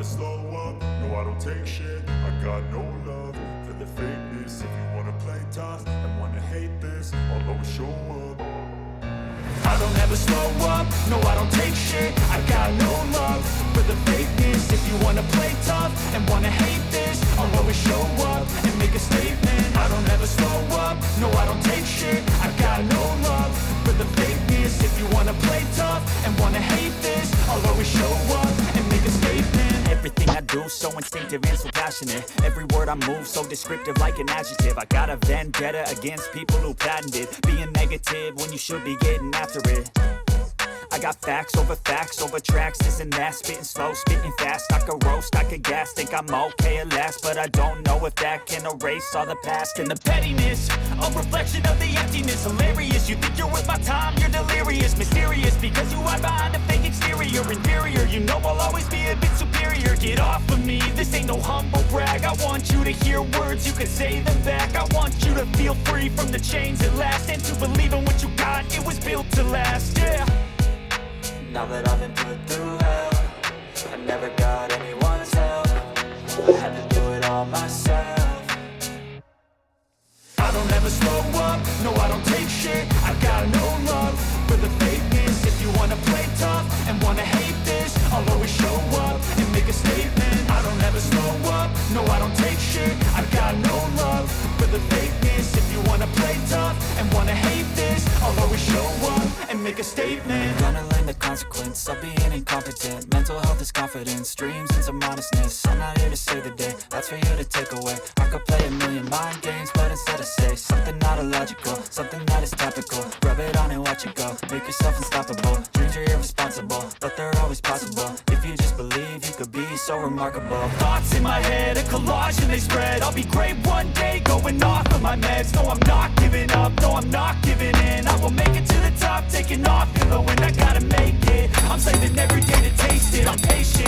slow up, no I don't take shit. I got no love for the fakeness. If you wanna play tough and wanna hate this, I'll always show up. I don't ever slow up, no I don't take shit. I got no love for the fakeness. If you wanna play tough and wanna hate this, I'll always show up and make a statement. I don't ever slow up, no I don't take shit. I got no love for the fakeness. If you wanna play tough and wanna hate this, I'll always show up and make a statement. Everything I do so instinctive and so passionate. Every word I move so descriptive like an adjective. I got a vendetta against people who patented being negative when you should be getting after it. I got facts over tracks, this and that. Spitting slow, spitting fast. I could roast, I could gas. Think I'm okay at last, but I don't know if that can erase all the past. And the pettiness, a reflection of the emptiness. Hilarious, you think you're worth my time, you're delirious. Mysterious, because you hide behind a fake exterior. Inferior, you know I'll always be a bit superior. Get off of me, this ain't no humble brag. I want you to hear words, you can say them back. I want you to feel free from the chains at last, and to believe in what you got, it was built to last, yeah. Now that I've been put through hell, I never got anyone's help. I had to do it all myself. I don't ever slow up, no I don't take shit. I got no love for the fakeness. If you wanna play tough and wanna hate this, I'll always show up and make a statement. I don't ever slow up, no I don't take shit. I got no love for the fakeness. If you wanna play tough and wanna hate this, I'll always show up and make a statement. Gonna learn the consequence of being incompetent. Mental health is confidence, dreams and some honestness. I'm not here to save the day, that's for you to take away. I could play a million mind games, but instead I say something not illogical, something that is topical. Rub it on and watch it go, make yourself unstoppable. Dreams are irresponsible, but they're always possible. If you just believe, you could be so remarkable. Thoughts in my head, a collage and they spread. I'll be great one day, going off of my meds. No, I'm not giving up, no, I'm not giving in. I will make it to the top, taking off, and I gotta make it. I'm saving every day to taste it, I'm patient.